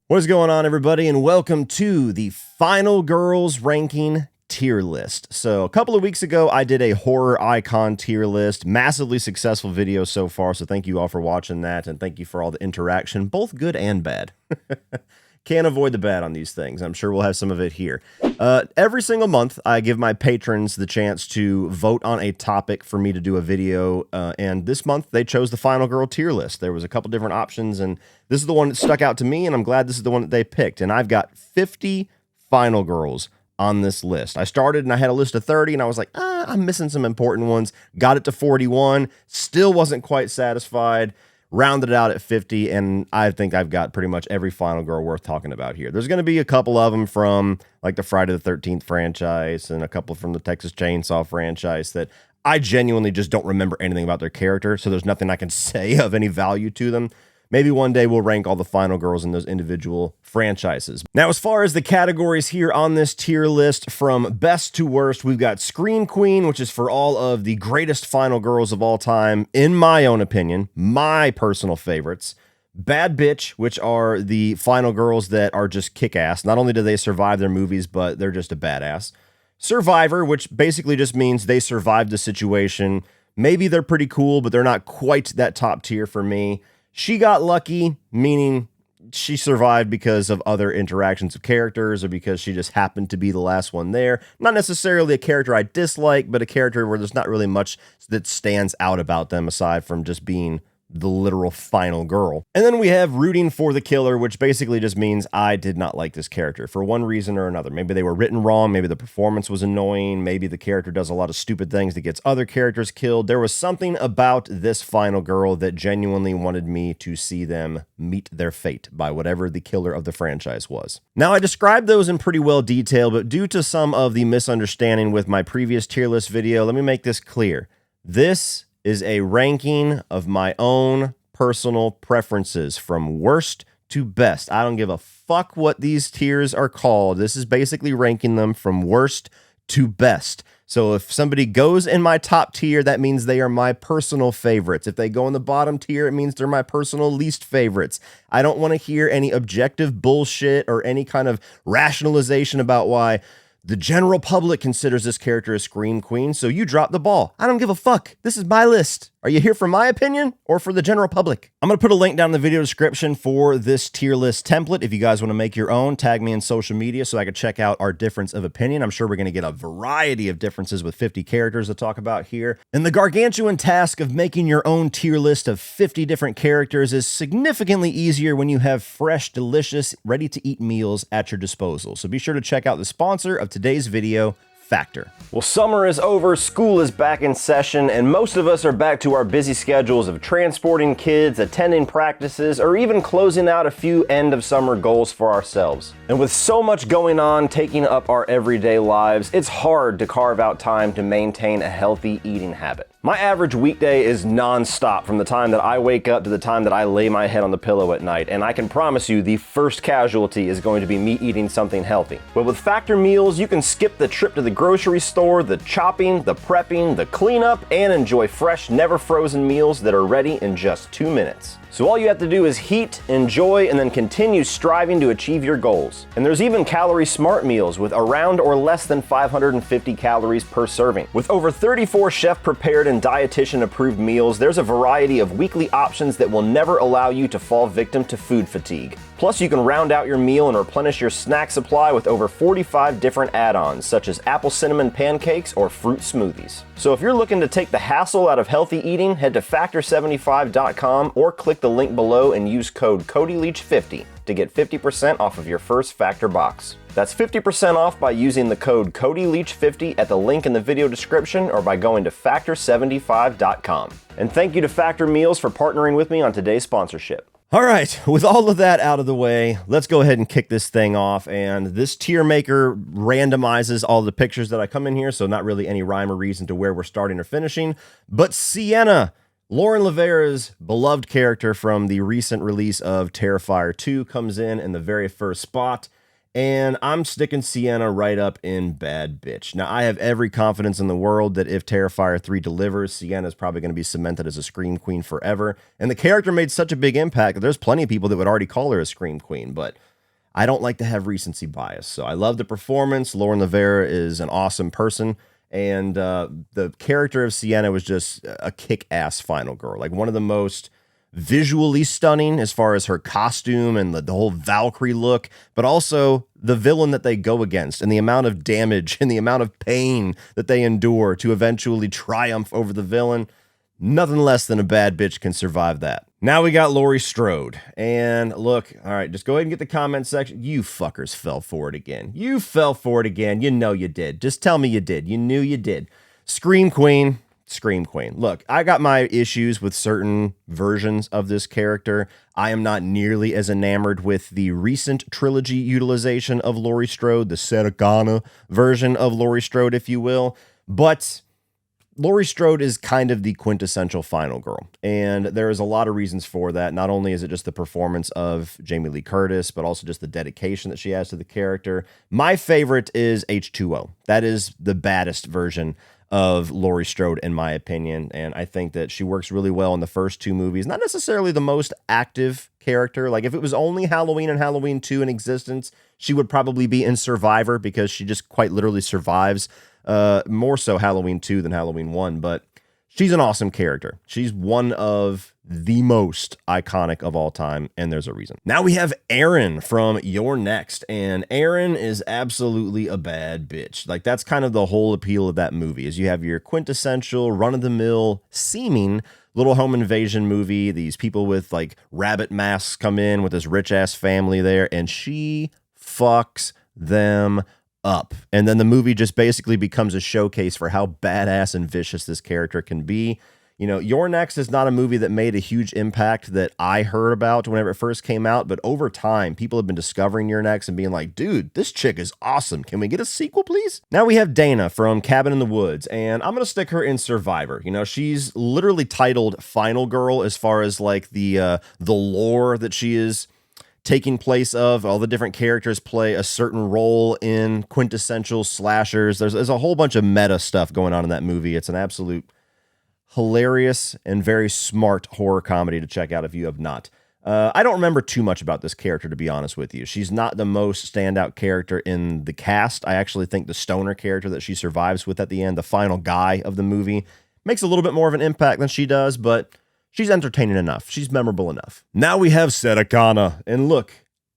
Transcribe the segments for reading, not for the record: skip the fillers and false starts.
What's going on, everybody, and welcome to the Final Girls Ranking tier list. So a couple of weeks ago, I did a horror icon tier list. Massively successful video so far, so thank you all for watching that, and thank you for all the interaction, both good and bad. Can't avoid the bad on these things. I'm sure we'll have some of it here. Every single month, I give my patrons the chance to vote on a topic for me to do a video, and this month, they chose the Final Girl tier list. There was a couple different options, and this is the one that stuck out to me, and I'm glad this is the one that they picked. And I've got 50 Final Girls on this list. I started and I had a list of 30, and I was like, I'm missing some important ones. Got it to 41, still wasn't quite satisfied. Rounded it out at 50, and I think I've got pretty much every Final Girl worth talking about here. There's going to be a couple of them from like the Friday the 13th franchise and a couple from the Texas Chainsaw franchise that I genuinely just don't remember anything about their character, so there's nothing I can say of any value to them. Maybe one day we'll rank all the Final Girls in those individual franchises. Now, as far as the categories here on this tier list, from best to worst, we've got Scream Queen, which is for all of the greatest Final Girls of all time, in my own opinion, my personal favorites. Bad Bitch, which are the Final Girls that are just kick-ass. Not only do they survive their movies, but they're just a badass. Survivor, which basically just means they survived the situation. Maybe they're pretty cool, but they're not quite that top tier for me. She Got Lucky, meaning she survived because of other interactions of characters or because she just happened to be the last one there. Not necessarily a character I dislike, but a character where there's not really much that stands out about them aside from just being the literal final girl. And then we have Rooting for the Killer, which basically just means I did not like this character for one reason or another. Maybe they were written wrong, maybe the performance was annoying, maybe the character does a lot of stupid things that gets other characters killed. There was something about this final girl that genuinely wanted me to see them meet their fate by whatever the killer of the franchise was. Now, I described those in pretty well detail, but due to some of the misunderstanding with my previous tier list video, let me make this clear. This is a ranking of my own personal preferences from worst to best. I don't give a fuck what these tiers are called. This is basically ranking them from worst to best. So if somebody goes in my top tier, that means they are my personal favorites. If they go in the bottom tier, it means they're my personal least favorites. I don't want to hear any objective bullshit or any kind of rationalization about why the general public considers this character a Scream Queen, so you drop the ball. I don't give a fuck. This is my list. Are you here for my opinion or for the general public? I'm going to put a link down in the video description for this tier list template. If you guys want to make your own, tag me in social media so I can check out our difference of opinion. I'm sure we're going to get a variety of differences with 50 characters to talk about here. And the gargantuan task of making your own tier list of 50 different characters is significantly easier when you have fresh, delicious, ready-to-eat meals at your disposal. So be sure to check out the sponsor of today's video, Factor. Well, summer is over, school is back in session, and most of us are back to our busy schedules of transporting kids, attending practices, or even closing out a few end of summer goals for ourselves. And with so much going on taking up our everyday lives, it's hard to carve out time to maintain a healthy eating habit. My average weekday is non-stop from the time that I wake up to the time that I lay my head on the pillow at night, and I can promise you the first casualty is going to be me eating something healthy. But with Factor meals, you can skip the trip to the grocery store, the chopping, the prepping, the cleanup, and enjoy fresh, never frozen meals that are ready in just 2 minutes. So all you have to do is heat, enjoy, and then continue striving to achieve your goals. And there's even calorie smart meals with around or less than 550 calories per serving. With over 34 chef prepared and dietitian approved meals, there's a variety of weekly options that will never allow you to fall victim to food fatigue. Plus, you can round out your meal and replenish your snack supply with over 45 different add-ons, such as apple cinnamon pancakes or fruit smoothies. So if you're looking to take the hassle out of healthy eating, head to factor75.com or click the link below and use code CodyLeach50 to get 50% off of your first Factor box. That's 50% off by using the code CodyLeach50 at the link in the video description or by going to factor75.com. And thank you to Factor Meals for partnering with me on today's sponsorship. All right, with all of that out of the way, let's go ahead and kick this thing off. And this tier maker randomizes all the pictures that I come in here, so not really any rhyme or reason to where we're starting or finishing. But Sienna, Lauren Lavera's beloved character from the recent release of Terrifier 2, comes in the very first spot. And I'm sticking Sienna right up in Bad Bitch. Now, I have every confidence in the world that if Terrifier 3 delivers, Sienna's probably going to be cemented as a Scream Queen forever. And the character made such a big impact that there's plenty of people that would already call her a Scream Queen. But I don't like to have recency bias. So I love the performance. Lauren Lavera is an awesome person. And the character of Sienna was just a kick-ass final girl. Like one of the most visually stunning as far as her costume and the whole Valkyrie look, but also the villain that they go against and the amount of damage and the amount of pain that they endure to eventually triumph over the villain. Nothing less than a bad bitch can survive that. Now we got Laurie Strode. And look, all right, just go ahead and get the comment section. You fuckers fell for it again. You fell for it again. You know you did. Just tell me you did. You knew you did. Scream Queen. Scream Queen. Look, I got my issues with certain versions of this character. I am not nearly as enamored with the recent trilogy utilization of Laurie Strode, the Seracana version of Laurie Strode, if you will. But Laurie Strode is kind of the quintessential final girl, and there is a lot of reasons for that. Not only is it just the performance of Jamie Lee Curtis, but also just the dedication that she has to the character. My favorite is H2O. That is the baddest version of Laurie Strode, in my opinion, and I think that she works really well in the first two movies. Not necessarily the most active character. Like, if it was only Halloween and Halloween 2 in existence, she would probably be in Survivor, because she just quite literally survives. More so Halloween 2 than Halloween 1, but she's an awesome character. She's one of the most iconic of all time, and there's a reason. Now we have Erin from You're Next, and Erin is absolutely a bad bitch. Like, that's kind of the whole appeal of that movie, is you have your quintessential, run-of-the-mill, seeming little home invasion movie. These people with, like, rabbit masks come in with this rich-ass family there, and she fucks them up. And then the movie just basically becomes a showcase for how badass and vicious this character can be. You know, You're Next is not a movie that made a huge impact that I heard about whenever it first came out, but over time, people have been discovering You're Next and being like, dude, this chick is awesome. Can we get a sequel, please? Now we have Dana from Cabin in the Woods, and I'm going to stick her in Survivor. You know, she's literally titled Final Girl as far as like the lore that she is taking place of. All the different characters play a certain role in quintessential slashers. There's a whole bunch of meta stuff going on in that movie. It's an absolute hilarious and very smart horror comedy to check out if you have not. I don't remember too much about this character, to be honest with you. She's not the most standout character in the cast. I actually think the stoner character that she survives with at the end, the final guy of the movie, makes a little bit more of an impact than she does, but she's entertaining enough. She's memorable enough. Now we have Seracana. And look,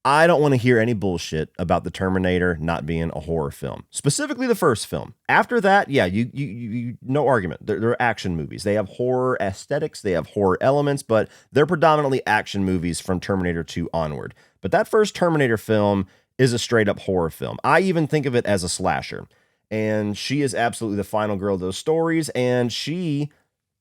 I don't want to hear any bullshit about The Terminator not being a horror film. Specifically the first film. After that, yeah, you no argument. They're action movies. They have horror aesthetics. They have horror elements, but they're predominantly action movies from Terminator 2 onward. But that first Terminator film is a straight up horror film. I even think of it as a slasher. And she is absolutely the final girl of those stories. And she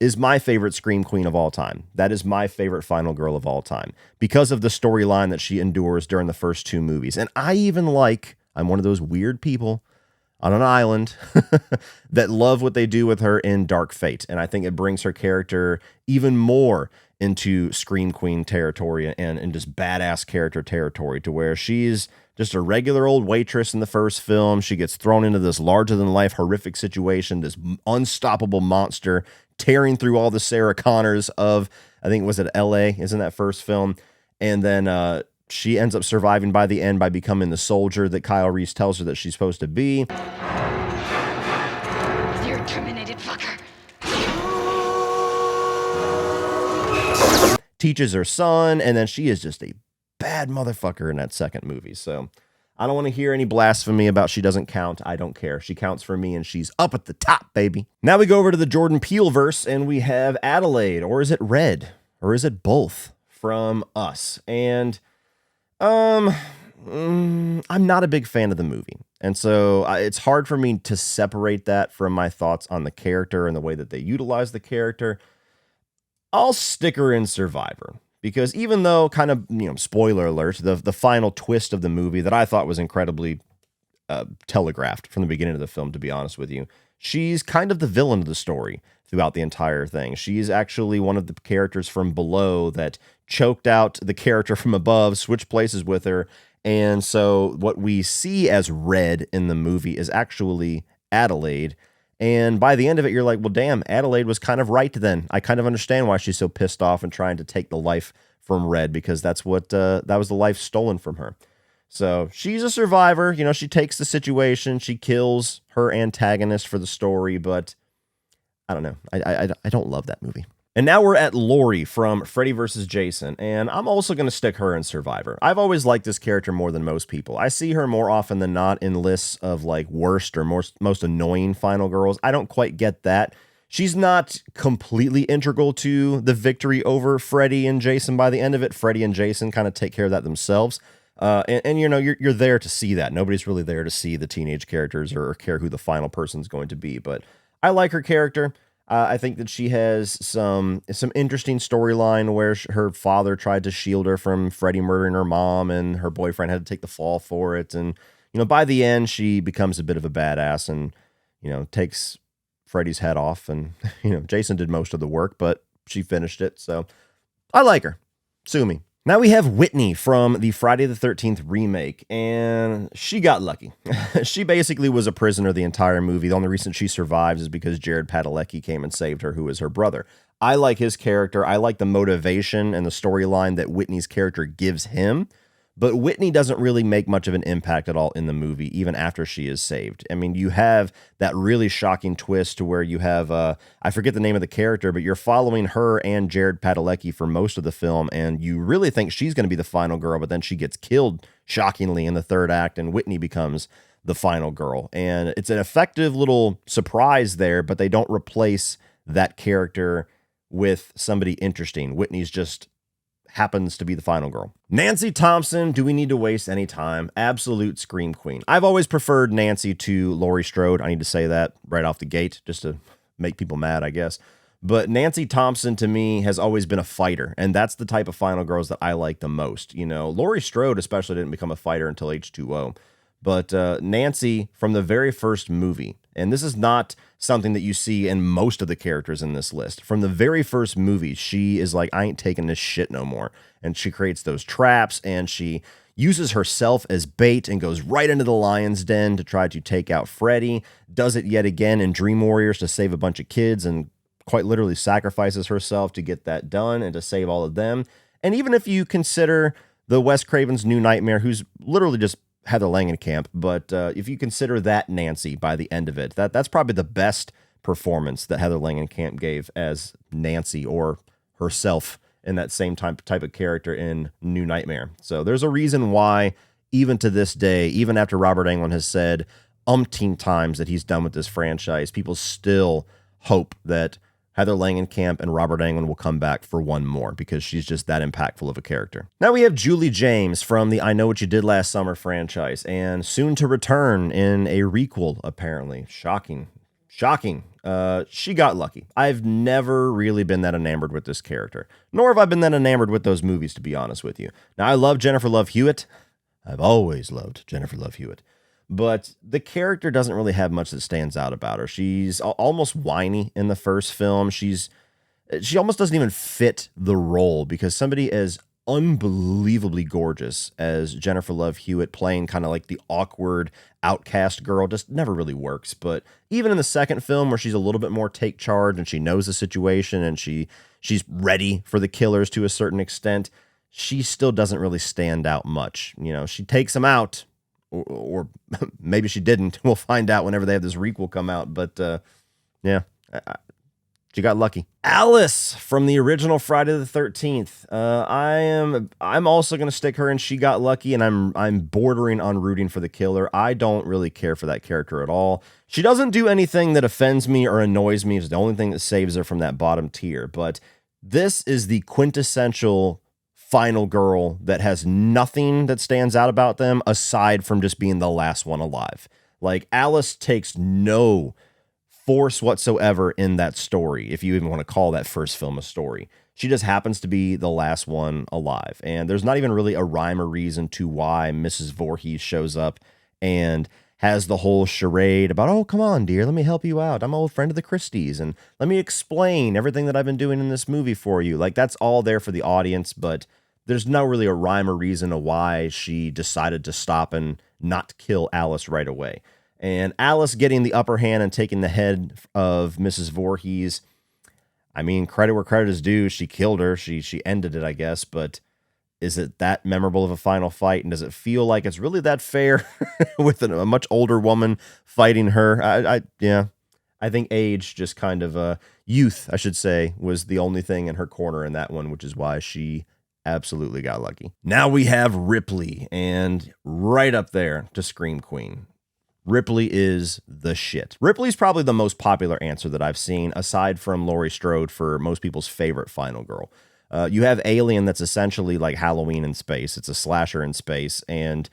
is my favorite Scream Queen of all time. That is my favorite final girl of all time because of the storyline that she endures during the first two movies. And I'm one of those weird people on an island that love what they do with her in Dark Fate. And I think it brings her character even more into Scream Queen territory and just badass character territory, to where she's just a regular old waitress in the first film. She gets thrown into this larger than life horrific situation, this unstoppable monster tearing through all the Sarah Connors of, I think, was it LA, isn't that first film? And then she ends up surviving by the end by becoming the soldier that Kyle Reese tells her that she's supposed to be. You're terminated, fucker. Teaches her son, and then she is just a bad motherfucker in that second movie. So I don't want to hear any blasphemy about she doesn't count. I don't care. She counts for me, and she's up at the top, baby. Now we go over to the Jordan Peele verse, and we have Adelaide, or is it Red, or is it both, from Us. And I'm not a big fan of the movie, and so it's hard for me to separate that from my thoughts on the character and the way that they utilize the character. I'll stick her in Survivor. Because even though, kind of, spoiler alert, the final twist of the movie that I thought was incredibly telegraphed from the beginning of the film, to be honest with you, she's kind of the villain of the story throughout the entire thing. She's actually one of the characters from below that choked out the character from above, switched places with her. And so what we see as Red in the movie is actually Adelaide. And by the end of it, you're like, well, damn, Adelaide was kind of right then. I kind of understand why she's so pissed off and trying to take the life from Red, because that's what that was the life stolen from her. So she's a survivor. You know, she takes the situation. She kills her antagonist for the story, but I don't know. I don't love that movie. And now we're at Laurie from Freddy vs. Jason, and I'm also going to stick her in Survivor. I've always liked this character more than most people. I see her more often than not in lists of like worst or most annoying final girls. I don't quite get that. She's not completely integral to the victory over Freddy and Jason by the end of it. Freddy and Jason kind of take care of that themselves. And you know, you're there to see that. Nobody's really there to see the teenage characters or care who the final person's going to be. But I like her character. I think that she has some interesting storyline where her father tried to shield her from Freddy murdering her mom, and her boyfriend had to take the fall for it. And you know, by the end, she becomes a bit of a badass, and you know, takes Freddy's head off. And you know, Jason did most of the work, but she finished it. So I like her. Sue me. Now we have Whitney from the Friday the 13th remake, and she got lucky. She basically was a prisoner the entire movie. The only reason she survives is because Jared Padalecki came and saved her, who is her brother. I like his character. I like the motivation and the storyline that Whitney's character gives him, but Whitney doesn't really make much of an impact at all in the movie, even after she is saved. I mean, you have that really shocking twist to where you have, I forget the name of the character, but you're following her and Jared Padalecki for most of the film, and you really think she's going to be the final girl, but then she gets killed shockingly in the third act, and Whitney becomes the final girl. And it's an effective little surprise there, but they don't replace that character with somebody interesting. Whitney's just happens to be the final girl. Nancy Thompson, do we need to waste any time? Absolute scream queen. I've always preferred Nancy to Laurie Strode. I need to say that right off the gate, just to make people mad, I guess. But Nancy Thompson, to me, has always been a fighter, and that's the type of final girls that I like the most. You know, Laurie Strode especially didn't become a fighter until H2O. But Nancy, from the very first movie, and this is not something that you see in most of the characters in this list. From the very first movie, she is like, I ain't taking this shit no more. And she creates those traps, and she uses herself as bait and goes right into the lion's den to try to take out Freddy. Does it yet again in Dream Warriors to save a bunch of kids, and quite literally sacrifices herself to get that done and to save all of them. And even if you consider the Wes Craven's New Nightmare, who's literally just Heather Langenkamp, but if you consider that Nancy by the end of it, that's probably the best performance that Heather Langenkamp gave as Nancy or herself in that same type of character in New Nightmare. So there's a reason why, even to this day, even after Robert Englund has said umpteen times that he's done with this franchise, people still hope that Heather Langenkamp and Robert Englund will come back for one more because she's just that impactful of a character. Now we have Julie James from the I Know What You Did Last Summer franchise, and soon to return in a requel, apparently. Shocking. She got lucky. I've never really been that enamored with this character, nor have I been that enamored with those movies, to be honest with you. Now, I love Jennifer Love Hewitt. I've always loved Jennifer Love Hewitt. But the character doesn't really have much that stands out about her. She's almost whiny in the first film. She almost doesn't even fit the role, because somebody as unbelievably gorgeous as Jennifer Love Hewitt playing kind of like the awkward outcast girl just never really works. But even in the second film, where she's a little bit more take charge and she knows the situation and she's ready for the killers to a certain extent, she still doesn't really stand out much. You know, she takes them out, or maybe she didn't. We'll find out whenever they have this requel come out. But yeah, she got lucky. Alice from the original Friday the 13th. I'm also gonna stick her in She Got Lucky, and I'm bordering on rooting for the killer. I don't really care for that character at all. She doesn't do anything that offends me or annoys me. It's the only thing that saves her from that bottom tier. But this is the quintessential final girl that has nothing that stands out about them aside from just being the last one alive. Like, Alice takes no force whatsoever in that story, if you even want to call that first film a story. She just happens to be the last one alive, and there's not even really a rhyme or reason to why Mrs. Voorhees shows up and has the whole charade about, oh, come on, dear, let me help you out. I'm an old friend of the Christies, and let me explain everything that I've been doing in this movie for you. Like, that's all there for the audience, but there's no really a rhyme or reason of why she decided to stop and not kill Alice right away. And Alice getting the upper hand and taking the head of Mrs. Voorhees, I mean, credit where credit is due. She killed her. She ended it, I guess, but is it that memorable of a final fight? And does it feel like it's really that fair with a much older woman fighting her? I think age, just kind of youth, I should say, was the only thing in her corner in that one, which is why she absolutely got lucky. Now we have Ripley, and right up there to Scream Queen. Ripley is the shit. Ripley's probably the most popular answer that I've seen, aside from Laurie Strode, for most people's favorite final girl. You have Alien, that's essentially like Halloween in space. It's a slasher in space, and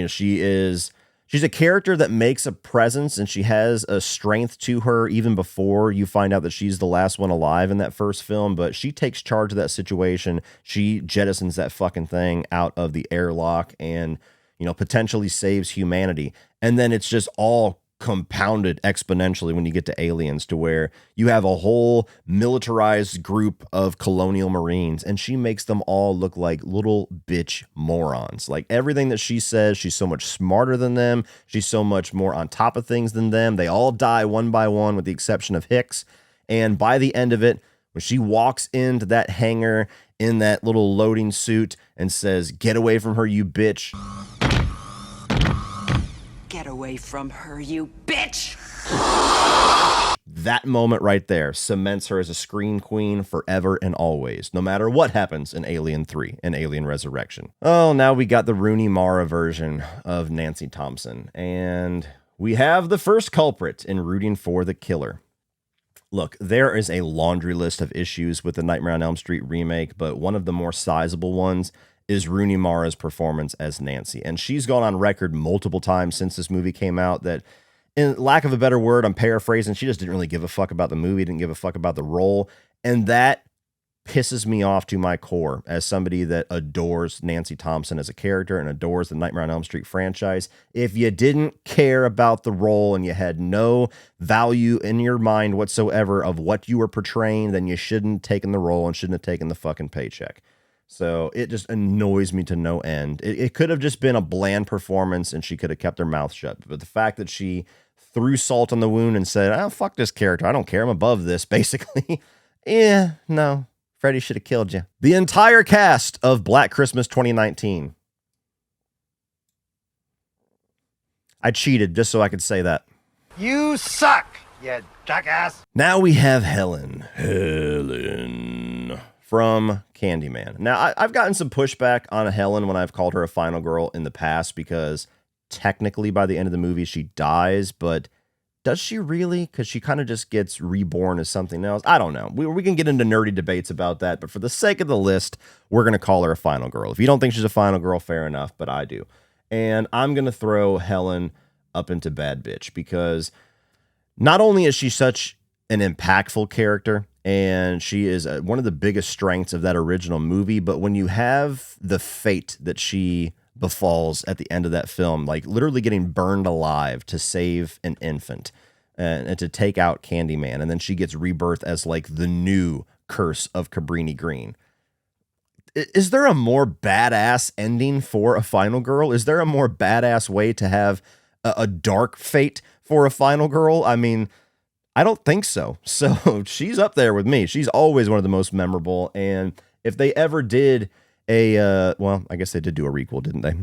she's a character that makes a presence, and she has a strength to her even before you find out that she's the last one alive in that first film. But she takes charge of that situation. She jettisons that fucking thing out of the airlock and, potentially saves humanity. And then it's just all compounded exponentially when you get to Aliens, to where you have a whole militarized group of colonial Marines, and she makes them all look like little bitch morons. Like, everything that she says, she's so much smarter than them. She's so much more on top of things than them. They all die one by one with the exception of Hicks. And by the end of it, when she walks into that hangar in that little loading suit and says, "Get away from her, you bitch." Get away from her, you bitch! That moment right there cements her as a Scream Queen forever and always, no matter what happens in Alien 3 and Alien Resurrection. Oh, now we got the Rooney Mara version of Nancy Thompson, and we have the first culprit in rooting for the killer. Look, there is a laundry list of issues with the Nightmare on Elm Street remake, but one of the more sizable ones is Rooney Mara's performance as Nancy. And she's gone on record multiple times since this movie came out that, in lack of a better word, I'm paraphrasing, she just didn't really give a fuck about the movie, didn't give a fuck about the role. And that pisses me off to my core as somebody that adores Nancy Thompson as a character and adores the Nightmare on Elm Street franchise. If you didn't care about the role and you had no value in your mind whatsoever of what you were portraying, then you shouldn't have taken the role and shouldn't have taken the fucking paycheck. So it just annoys me to no end. It could have just been a bland performance and she could have kept her mouth shut. But the fact that she threw salt on the wound and said, "Oh, fuck this character. I don't care. I'm above this," basically. No. Freddy should have killed you. The entire cast of Black Christmas 2019. I cheated just so I could say that. You suck, you jackass. Now we have Helen from Candyman. Now, I've gotten some pushback on Helen when I've called her a final girl in the past, because technically by the end of the movie she dies, but does she really? Because she kind of just gets reborn as something else. I don't know. We can get into nerdy debates about that, but for the sake of the list, we're going to call her a final girl. If you don't think she's a final girl, fair enough, but I do. And I'm going to throw Helen up into bad bitch, because not only is she such an impactful character, and she is one of the biggest strengths of that original movie, but when you have the fate that she befalls at the end of that film, like literally getting burned alive to save an infant and to take out Candyman, and then she gets rebirth as like the new Curse of Cabrini Green. Is there a more badass ending for a final girl? Is there a more badass way to have a dark fate for a final girl? I mean, I don't think so. So she's up there with me. She's always one of the most memorable. And if they ever did well, I guess they did do a requel, didn't they?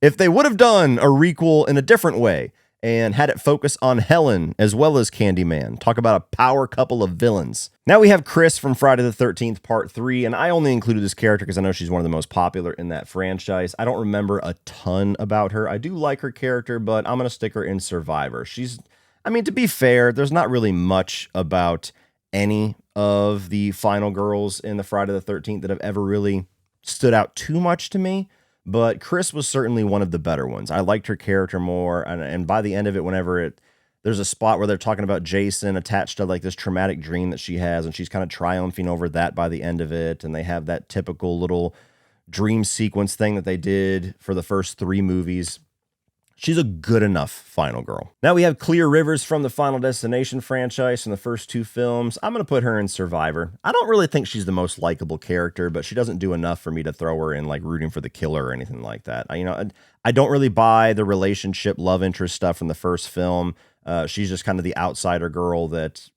If they would have done a requel in a different way and had it focus on Helen as well as Candyman, talk about a power couple of villains. Now we have Chris from Friday the 13th Part 3, and I only included this character because I know she's one of the most popular in that franchise. I don't remember a ton about her. I do like her character, but I'm going to stick her in Survivor. To be fair, there's not really much about any of the final girls in the Friday the 13th that have ever really stood out too much to me, but Chris was certainly one of the better ones. I liked her character more, and by the end of it, there's a spot where they're talking about Jason attached to like this traumatic dream that she has, and she's kind of triumphing over that by the end of it, and they have that typical little dream sequence thing that they did for the first 3 movies. She's a good enough final girl. Now we have Clear Rivers from the Final Destination franchise in the first 2 films. I'm going to put her in Survivor. I don't really think she's the most likable character, but she doesn't do enough for me to throw her in like rooting for the killer or anything like that. I don't really buy the relationship love interest stuff from the first film. She's just kind of the outsider girl that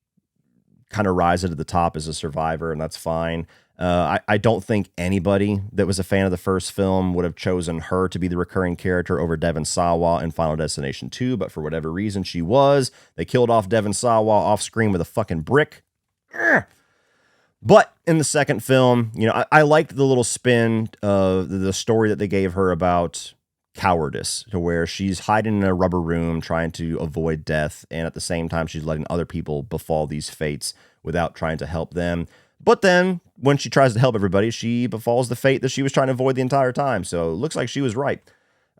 kind of rises to the top as a survivor, and that's fine. I don't think anybody that was a fan of the first film would have chosen her to be the recurring character over Devon Sawa in Final Destination 2, but for whatever reason, she was. They killed off Devon Sawa off screen with a fucking brick. Ugh. But in the second film, you know, I liked the little spin of the story that they gave her about cowardice, to where she's hiding in a rubber room trying to avoid death, and at the same time, she's letting other people befall these fates without trying to help them. But then, when she tries to help everybody, she befalls the fate that she was trying to avoid the entire time. So it looks like she was right.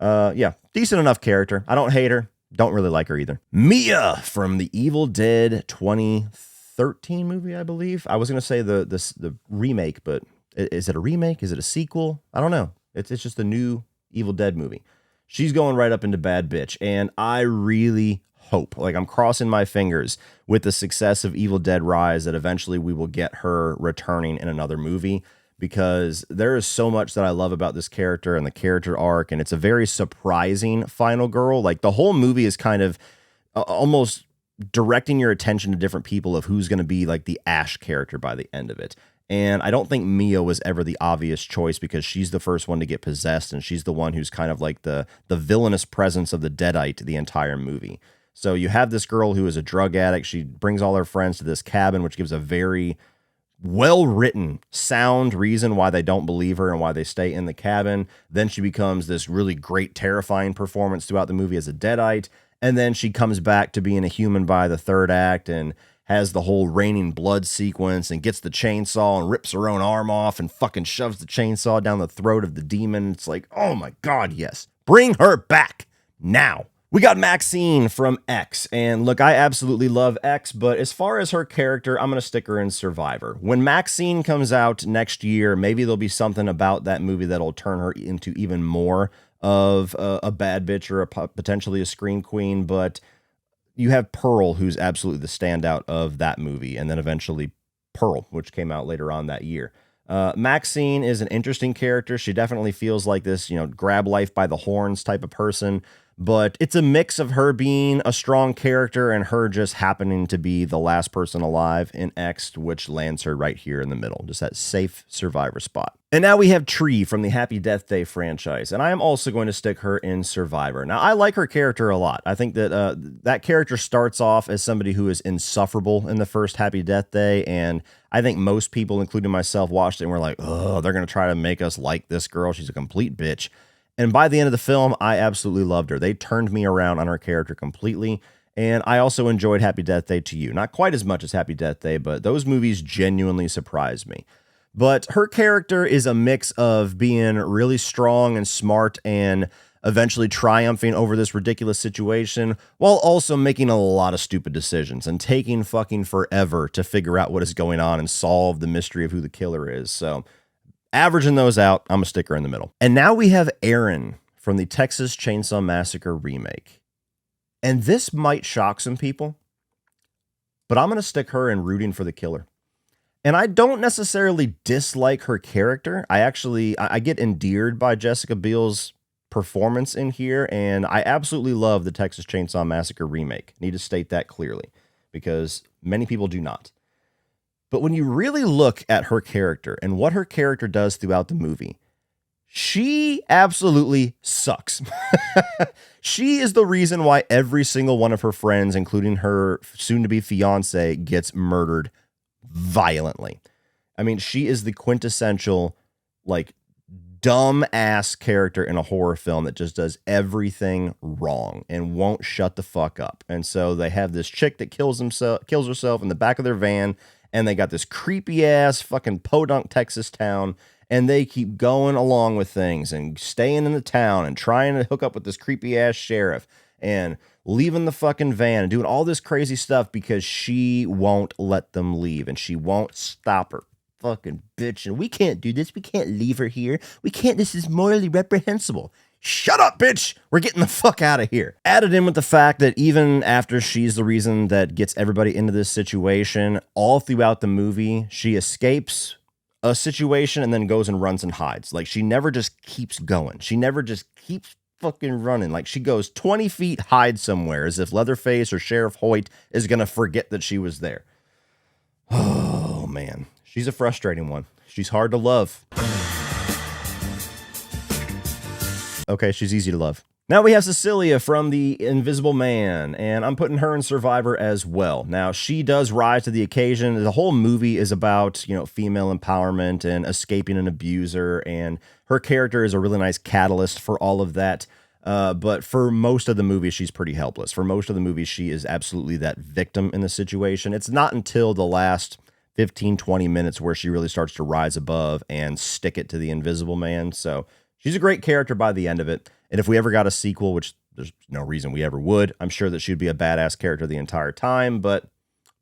Yeah, decent enough character. I don't hate her. Don't really like her either. Mia from the Evil Dead 2013 movie, I believe. I was going to say the remake, but is it a remake? Is it a sequel? I don't know. It's just a new Evil Dead movie. She's going right up into bad bitch, and I really hope, like I'm crossing my fingers with the success of Evil Dead Rise, that eventually we will get her returning in another movie, because there is so much that I love about this character and the character arc, and it's a very surprising final girl. Like the whole movie is kind of almost directing your attention to different people of who's going to be like the Ash character by the end of it. And I don't think Mia was ever the obvious choice, because she's the first one to get possessed, and she's the one who's kind of like the villainous presence of the Deadite the entire movie. So you have this girl who is a drug addict. She brings all her friends to this cabin, which gives a very well-written, sound reason why they don't believe her and why they stay in the cabin. Then she becomes this really great, terrifying performance throughout the movie as a Deadite. And then she comes back to being a human by the third act and has the whole raining blood sequence and gets the chainsaw and rips her own arm off and fucking shoves the chainsaw down the throat of the demon. It's like, oh my God, yes. Bring her back now. We got Maxine from X, and look, I absolutely love X, but as far as her character, I'm going to stick her in Survivor. When Maxine comes out next year, maybe there'll be something about that movie that'll turn her into even more of a bad bitch or potentially a scream queen, but you have Pearl, who's absolutely the standout of that movie, and then eventually Pearl, which came out later on that year. Maxine is an interesting character. She definitely feels like this, you know, grab life by the horns type of person, but it's a mix of her being a strong character and her just happening to be the last person alive in X, which lands her right here in the middle, just that safe survivor spot. And now we have Tree from the Happy Death Day franchise, and I am also going to stick her in Survivor. Now, I like her character a lot. I think that that character starts off as somebody who is insufferable in the first Happy Death Day, and I think most people, including myself, watched it and were like, oh, they're going to try to make us like this girl. She's a complete bitch. And by the end of the film, I absolutely loved her. They turned me around on her character completely. And I also enjoyed Happy Death Day 2. Not quite as much as Happy Death Day, but those movies genuinely surprised me. But her character is a mix of being really strong and smart and eventually triumphing over this ridiculous situation, while also making a lot of stupid decisions and taking fucking forever to figure out what is going on and solve the mystery of who the killer is. So averaging those out, I'm a sticker in the middle. And now we have Erin from the Texas Chainsaw Massacre remake. And this might shock some people, but I'm going to stick her in rooting for the killer. And I don't necessarily dislike her character. I get endeared by Jessica Biel's performance in here, and I absolutely love the Texas Chainsaw Massacre remake. Need to state that clearly, because many people do not. But when you really look at her character and what her character does throughout the movie, she absolutely sucks. She is the reason why every single one of her friends, including her soon-to-be fiance, gets murdered violently. I mean, she is the quintessential, like, dumb-ass character in a horror film that just does everything wrong and won't shut the fuck up. And so they have this chick that kills herself in the back of their van, and they got this creepy-ass fucking podunk Texas town, and they keep going along with things and staying in the town and trying to hook up with this creepy-ass sheriff and leaving the fucking van and doing all this crazy stuff because she won't let them leave, and she won't stop her. Fucking bitch, and we can't do this. We can't leave her here. We can't. This is morally reprehensible. Shut up, bitch. We're getting the fuck out of here. Added in with the fact that even after she's the reason that gets everybody into this situation, all throughout the movie, she escapes a situation and then goes and runs and hides. Like, she never just keeps going. She never just keeps fucking running. Like, she goes 20 feet, hides somewhere, as if Leatherface or Sheriff Hoyt is going to forget that she was there. Oh, man. She's a frustrating one. She's hard to love. Okay, she's easy to love. Now we have Cecilia from The Invisible Man, and I'm putting her in Survivor as well. Now, she does rise to the occasion. The whole movie is about, female empowerment and escaping an abuser, and her character is a really nice catalyst for all of that. But for most of the movie, she's pretty helpless. For most of the movie, she is absolutely that victim in the situation. It's not until the last 15, 20 minutes where she really starts to rise above and stick it to the Invisible Man. So she's a great character by the end of it. And if we ever got a sequel, which there's no reason we ever would, I'm sure that she'd be a badass character the entire time. But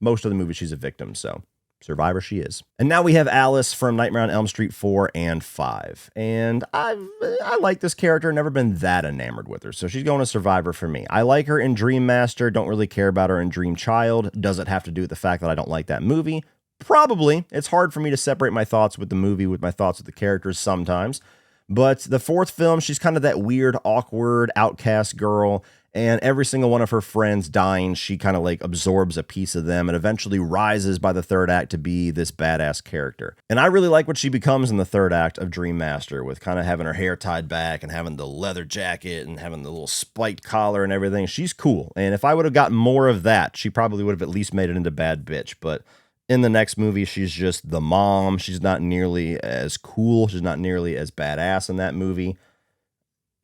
most of the movie, she's a victim. So Survivor she is. And now we have Alice from Nightmare on Elm Street 4 and 5. And I like this character, never been that enamored with her. So she's going to Survivor for me. I like her in Dream Master, don't really care about her in Dream Child. Does it have to do with the fact that I don't like that movie? Probably. It's hard for me to separate my thoughts with the movie with my thoughts with the characters sometimes. But the fourth film, she's kind of that weird, awkward, outcast girl. And every single one of her friends dying, she kind of like absorbs a piece of them and eventually rises by the third act to be this badass character. And I really like what she becomes in the third act of Dream Master, with kind of having her hair tied back and having the leather jacket and having the little spiked collar and everything. She's cool. And if I would have gotten more of that, she probably would have at least made it into bad bitch. But in the next movie, she's just the mom. She's not nearly as cool. She's not nearly as badass in that movie.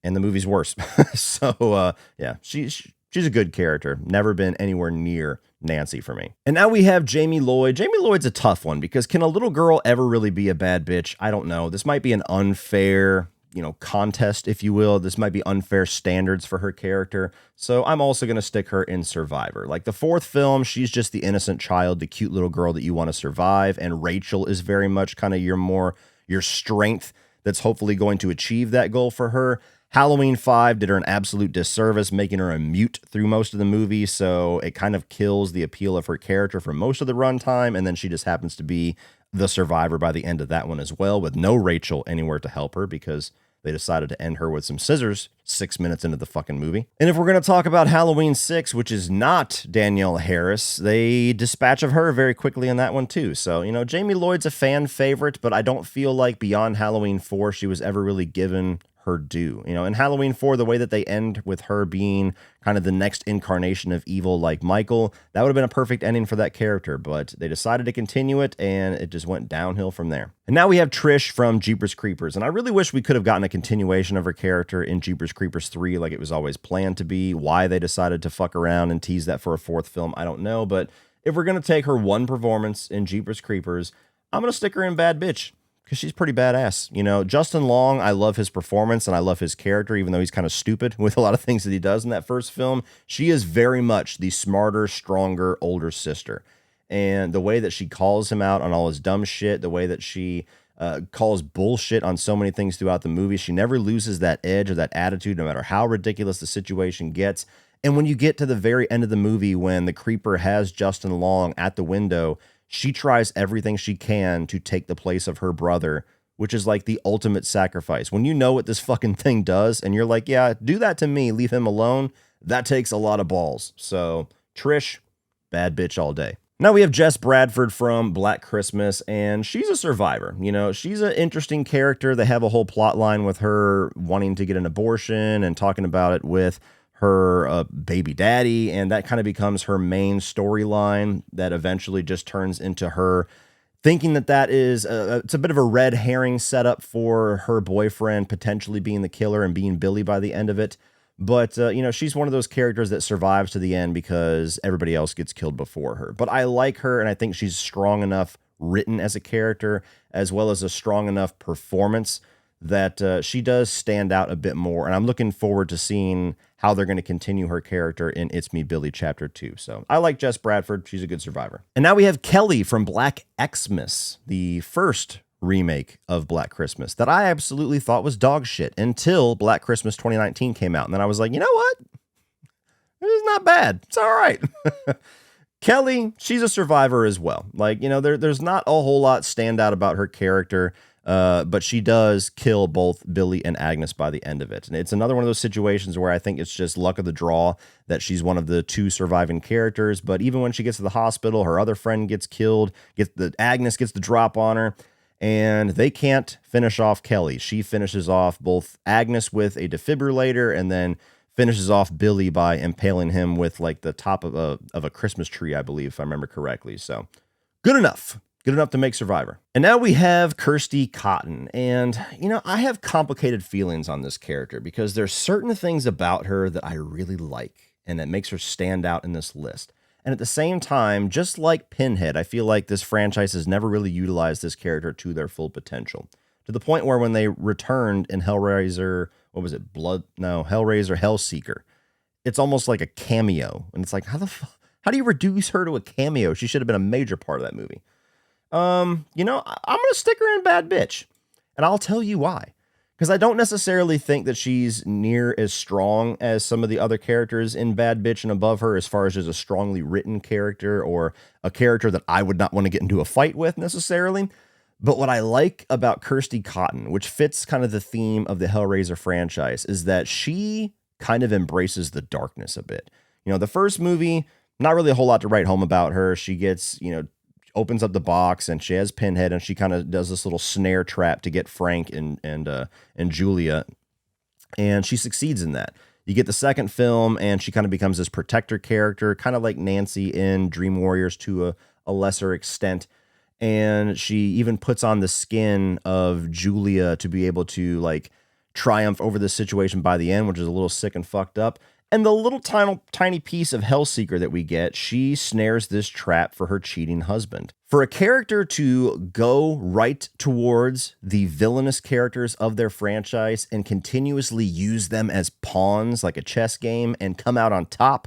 And the movie's worse. So, yeah, she's a good character. Never been anywhere near Nancy for me. And now we have Jamie Lloyd. Jamie Lloyd's a tough one because can a little girl ever really be a bad bitch? I don't know. This might be an unfair, contest, if you will. This might be unfair standards for her character. So I'm also going to stick her in Survivor. Like the fourth film, she's just the innocent child, the cute little girl that you want to survive. And Rachel is very much kind of your strength that's hopefully going to achieve that goal for her. Halloween 5 did her an absolute disservice, making her a mute through most of the movie, so it kind of kills the appeal of her character for most of the runtime, and then she just happens to be the survivor by the end of that one as well, with no Rachel anywhere to help her because they decided to end her with some scissors 6 minutes into the fucking movie. And if we're going to talk about Halloween 6, which is not Danielle Harris, they dispatch of her very quickly in that one too. So, Jamie Lloyd's a fan favorite, but I don't feel like beyond Halloween 4, she was ever really given her due. In Halloween 4, the way that they end with her being kind of the next incarnation of evil like Michael, that would have been a perfect ending for that character, but they decided to continue it and it just went downhill from there. And now we have Trish from Jeepers Creepers, and I really wish we could have gotten a continuation of her character in Jeepers Creepers 3 like it was always planned to be. Why they decided to fuck around and tease that for a fourth film, I don't know, but if we're going to take her one performance in Jeepers Creepers, I'm going to stick her in Bad Bitch, because she's pretty badass. Justin Long, I love his performance and I love his character, even though he's kind of stupid with a lot of things that he does in that first film. She is very much the smarter, stronger, older sister. And the way that she calls him out on all his dumb shit, the way that she calls bullshit on so many things throughout the movie, she never loses that edge or that attitude, no matter how ridiculous the situation gets. And when you get to the very end of the movie, when the creeper has Justin Long at the window, she tries everything she can to take the place of her brother, which is like the ultimate sacrifice. When you know what this fucking thing does and you're like, yeah, do that to me, leave him alone, that takes a lot of balls. So Trish, bad bitch all day. Now we have Jess Bradford from Black Christmas, and she's a survivor. She's an interesting character. They have a whole plot line with her wanting to get an abortion and talking about it with her baby daddy, and that kind of becomes her main storyline that eventually just turns into her thinking that is it's a bit of a red herring setup for her boyfriend potentially being the killer and being Billy by the end of it. But, she's one of those characters that survives to the end because everybody else gets killed before her. But I like her, and I think she's strong enough written as a character, as well as a strong enough performance that she does stand out a bit more. And I'm looking forward to seeing how they're going to continue her character in It's Me, Billy Chapter 2. So I like Jess Bradford. She's a good survivor. And now we have Kelly from Black Xmas, the first remake of Black Christmas that I absolutely thought was dog shit until Black Christmas 2019 came out. And then I was like, you know what? It's not bad. It's all right. Kelly, she's a survivor as well. Like, there's not a whole lot stand out about her character. But she does kill both Billy and Agnes by the end of it. And it's another one of those situations where I think it's just luck of the draw that she's one of the two surviving characters. But even when she gets to the hospital, her other friend gets killed, Agnes gets the drop on her, and they can't finish off Kelly. She finishes off both Agnes with a defibrillator and then finishes off Billy by impaling him with like the top of a Christmas tree, I believe, if I remember correctly. So good enough. Good enough to make Survivor. And now we have Kirsty Cotton. And, I have complicated feelings on this character because there's certain things about her that I really like and that makes her stand out in this list. And at the same time, just like Pinhead, I feel like this franchise has never really utilized this character to their full potential. To the point where when they returned in Hellraiser, Hellraiser Hellseeker, it's almost like a cameo. And it's like, how do you reduce her to a cameo? She should have been a major part of that movie. I'm going to stick her in Bad Bitch, and I'll tell you why. Because I don't necessarily think that she's near as strong as some of the other characters in Bad Bitch and above her, as far as just a strongly written character or a character that I would not want to get into a fight with necessarily. But what I like about Kirsty Cotton, which fits kind of the theme of the Hellraiser franchise, is that she kind of embraces the darkness a bit. The first movie, not really a whole lot to write home about her. She gets, opens up the box and she has Pinhead and she kind of does this little snare trap to get Frank and Julia, and she succeeds in that. You get the second film and she kind of becomes this protector character, kind of like Nancy in Dream Warriors to a lesser extent, and she even puts on the skin of Julia to be able to like triumph over this situation by the end, which is a little sick and fucked up. And the little tiny piece of Hellseeker that we get, she snares this trap for her cheating husband. For a character to go right towards the villainous characters of their franchise and continuously use them as pawns like a chess game and come out on top,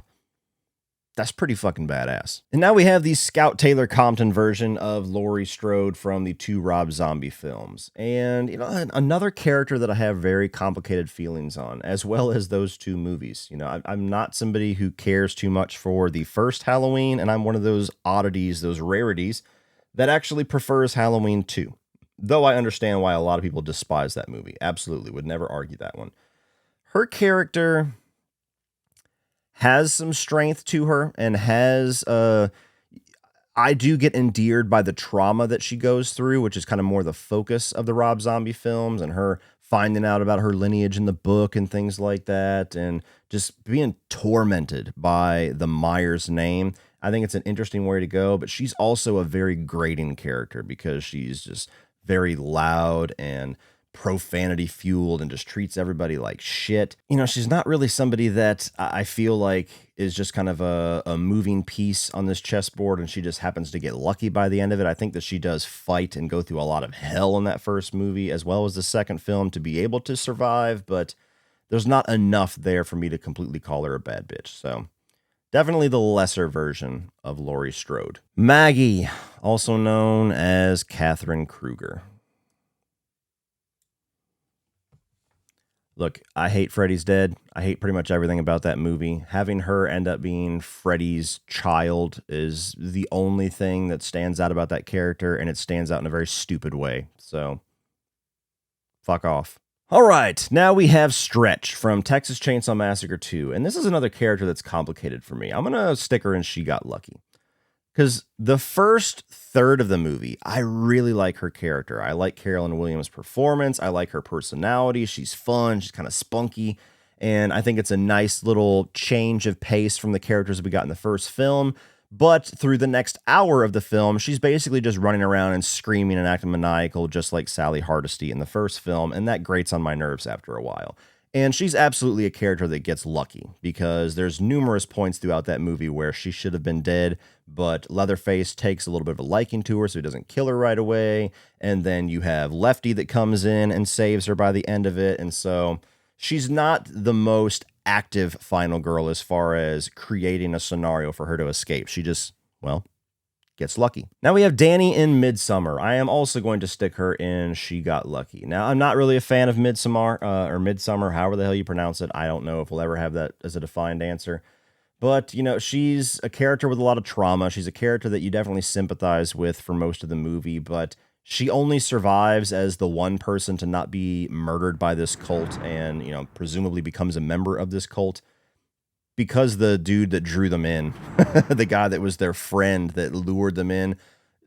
that's pretty fucking badass. And now we have the Scout Taylor Compton version of Laurie Strode from the two Rob Zombie films. And, another character that I have very complicated feelings on, as well as those two movies. I'm not somebody who cares too much for the first Halloween, and I'm one of those oddities, those rarities, that actually prefers Halloween 2. Though I understand why a lot of people despise that movie. Absolutely, would never argue that one. Her character has some strength to her and has I do get endeared by the trauma that she goes through, which is kind of more the focus of the Rob Zombie films, and her finding out about her lineage in the book and things like that, and just being tormented by the Myers name. I think it's an interesting way to go, but she's also a very grating character because she's just very loud and profanity fueled and just treats everybody like shit. She's not really somebody that I feel like is just kind of a moving piece on this chessboard and she just happens to get lucky by the end of it. I think that she does fight and go through a lot of hell in that first movie as well as the second film to be able to survive, but there's not enough there for me to completely call her a bad bitch. So definitely the lesser version of Laurie Strode. Maggie, also known as Catherine Kruger. Look, I hate Freddy's Dead. I hate pretty much everything about that movie. Having her end up being Freddy's child is the only thing that stands out about that character, and it stands out in a very stupid way. So, fuck off. All right, now we have Stretch from Texas Chainsaw Massacre 2, and this is another character that's complicated for me. I'm going to stick her in She Got Lucky. Because the first third of the movie, I really like her character. I like Carolyn Williams' performance. I like her personality. She's fun. She's kind of spunky. And I think it's a nice little change of pace from the characters we got in the first film. But through the next hour of the film, she's basically just running around and screaming and acting maniacal, just like Sally Hardesty in the first film. And that grates on my nerves after a while. And she's absolutely a character that gets lucky because there's numerous points throughout that movie where she should have been dead, but Leatherface takes a little bit of a liking to her, so he doesn't kill her right away. And then you have Lefty that comes in and saves her by the end of it. And so she's not the most active final girl as far as creating a scenario for her to escape. She just, gets lucky. Now we have Danny in Midsommar. I am also going to stick her in She Got Lucky. Now, I'm not really a fan of Midsommar, however the hell you pronounce it. I don't know if we'll ever have that as a defined answer. But, she's a character with a lot of trauma. She's a character that you definitely sympathize with for most of the movie, but she only survives as the one person to not be murdered by this cult and, presumably becomes a member of this cult because the dude that drew them in, the guy that was their friend that lured them in,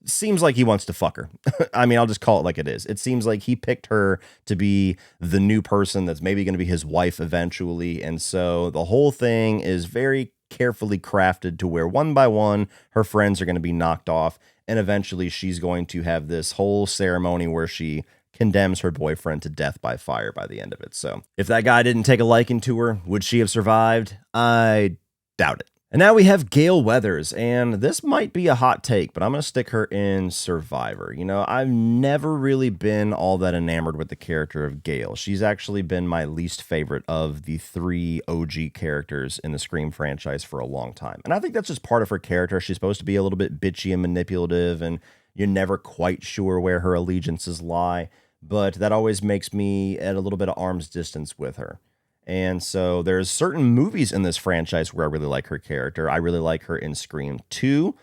seems like he wants to fuck her. I mean, I'll just call it like it is. It seems like he picked her to be the new person that's maybe going to be his wife eventually. And so the whole thing is very carefully crafted to where one by one, her friends are going to be knocked off. And eventually she's going to have this whole ceremony where she condemns her boyfriend to death by fire by the end of it. So if that guy didn't take a liking to her, would she have survived? I doubt it. And now we have Gale Weathers, and this might be a hot take, but I'm going to stick her in Survivor. I've never really been all that enamored with the character of Gale. She's actually been my least favorite of the 3 OG characters in the Scream franchise for a long time. And I think that's just part of her character. She's supposed to be a little bit bitchy and manipulative, and you're never quite sure where her allegiances lie, but that always makes me at a little bit of arm's distance with her. And so there's certain movies in this franchise where I really like her character. I really like her in Scream 2.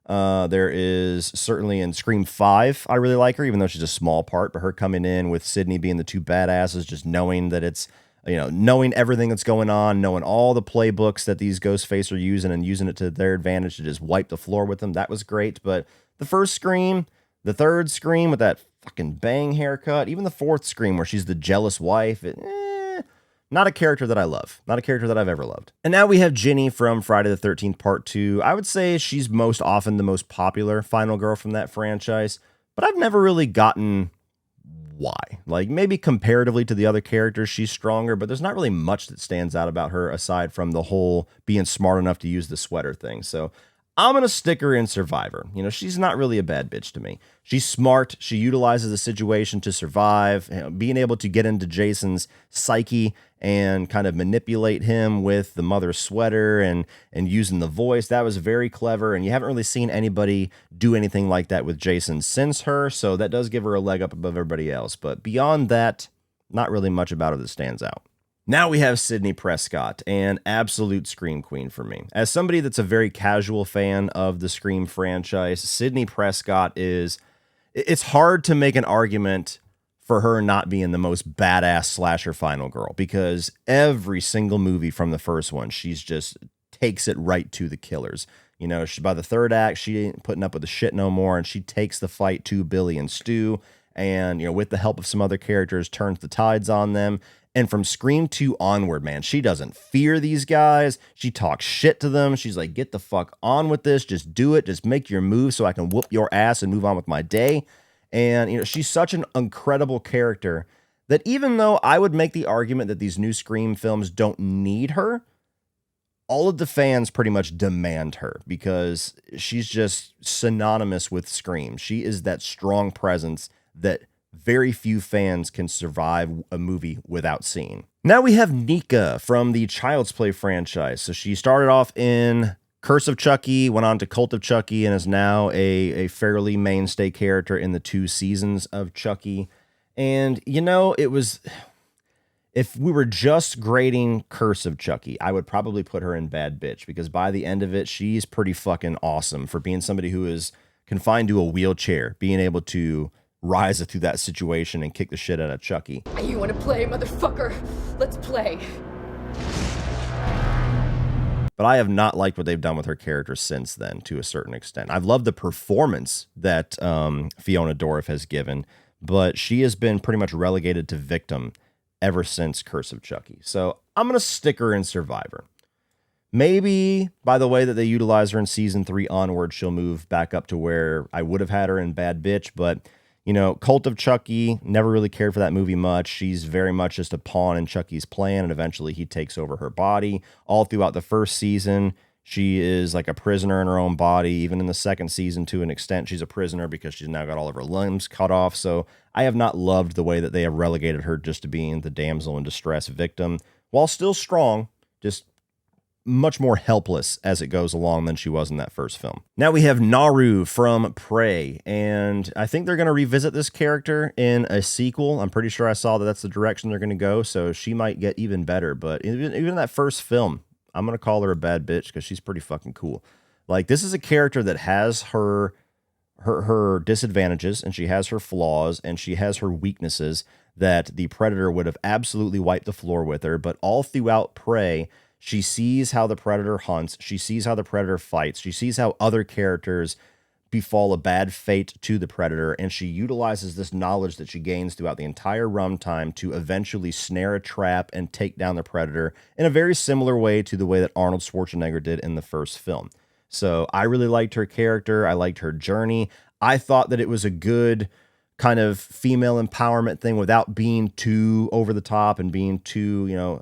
There is certainly in Scream 5, I really like her, even though she's a small part, but her coming in with Sydney being the 2 badasses, just knowing that it's, knowing everything that's going on, knowing all the playbooks that these Ghostface are using and using it to their advantage to just wipe the floor with them. That was great. But the first Scream, the third Scream with that fucking bang haircut, even the fourth Scream where she's the jealous wife, not a character that I love. Not a character that I've ever loved. And now we have Ginny from Friday the 13th Part 2. I would say she's most often the most popular final girl from that franchise, but I've never really gotten why. Like, maybe comparatively to the other characters, she's stronger, but there's not really much that stands out about her aside from the whole being smart enough to use the sweater thing. So I'm going to stick her in Survivor. She's not really a bad bitch to me. She's smart. She utilizes the situation to survive, being able to get into Jason's psyche and kind of manipulate him with the mother sweater and using the voice. That was very clever, and you haven't really seen anybody do anything like that with Jason since her, so that does give her a leg up above everybody else. But beyond that, not really much about her that stands out. Now we have Sidney Prescott, an absolute Scream queen for me. As somebody that's a very casual fan of the Scream franchise, Sidney Prescott it's hard to make an argument for her not being the most badass slasher final girl, because every single movie from the first one, she's just takes it right to the killers. By the third act, she ain't putting up with the shit no more, and she takes the fight to Billy and Stu, and, with the help of some other characters, turns the tides on them. And from Scream 2 onward, man, she doesn't fear these guys. She talks shit to them. She's like, get the fuck on with this. Just do it. Just make your move so I can whoop your ass and move on with my day. And, she's such an incredible character that even though I would make the argument that these new Scream films don't need her, all of the fans pretty much demand her because she's just synonymous with Scream. She is that strong presence that very few fans can survive a movie without seeing. Now we have Nika from the Child's Play franchise. So she started off in Curse of Chucky, went on to Cult of Chucky, and is now a fairly mainstay character in the 2 seasons of Chucky. And, it was... If we were just grading Curse of Chucky, I would probably put her in Bad Bitch, because by the end of it, she's pretty fucking awesome for being somebody who is confined to a wheelchair, being able to rise through that situation and kick the shit out of Chucky. You want to play, motherfucker? Let's play. But I have not liked what they've done with her character since then, to a certain extent. I've loved the performance that Fiona Dorff has given, but she has been pretty much relegated to victim ever since Curse of Chucky. So I'm going to stick her in Survivor. Maybe by the way that they utilize her in season 3 onward, she'll move back up to where I would have had her in Bad Bitch, but Cult of Chucky, never really cared for that movie much. She's very much just a pawn in Chucky's plan, and eventually he takes over her body. All throughout the first season, she is like a prisoner in her own body. Even in the second season, to an extent, she's a prisoner because she's now got all of her limbs cut off. So I have not loved the way that they have relegated her just to being the damsel in distress victim. While still strong, just much more helpless as it goes along than she was in that first film. Now we have Naru from Prey, and I think they're going to revisit this character in a sequel. I'm pretty sure I saw that that's the direction they're going to go, so she might get even better. But even in that first film, I'm going to call her a bad bitch because she's pretty fucking cool. Like, this is a character that has her her disadvantages, and she has her flaws, and she has her weaknesses that the Predator would have absolutely wiped the floor with her. But all throughout Prey, she sees how the Predator hunts. She sees how the Predator fights. She sees how other characters befall a bad fate to the Predator, and she utilizes this knowledge that she gains throughout the entire runtime to eventually snare a trap and take down the Predator in a very similar way to the way that Arnold Schwarzenegger did in the first film. So I really liked her character. I liked her journey. I thought that it was a good kind of female empowerment thing without being too over the top and being too,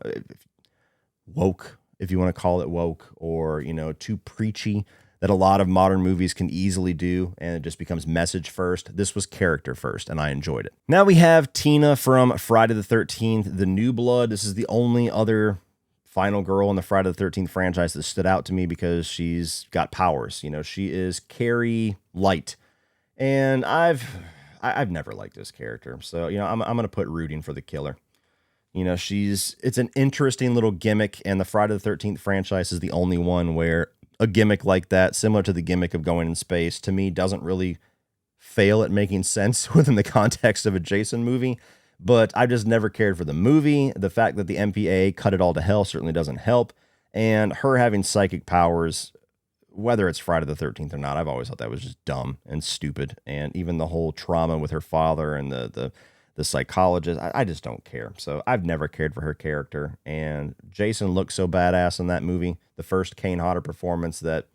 woke, if you want to call it woke, or, too preachy, that a lot of modern movies can easily do, and it just becomes message first. This was character first, and I enjoyed it. Now we have Tina from Friday the 13th, The New Blood. This is the only other final girl in the Friday the 13th franchise that stood out to me because she's got powers. She is Carrie Light, and I've never liked this character. So, I'm going to put rooting for the killer. It's an interesting little gimmick, and the Friday the 13th franchise is the only one where a gimmick like that, similar to the gimmick of going in space, to me doesn't really fail at making sense within the context of a Jason movie. But I just never cared for the movie. The fact that the MPA cut it all to hell certainly doesn't help. And her having psychic powers, whether it's Friday the 13th or not, I've always thought that was just dumb and stupid. And even the whole trauma with her father and the psychologist, I just don't care. So I've never cared for her character. And Jason looked so badass in that movie, the first Kane Hodder performance, that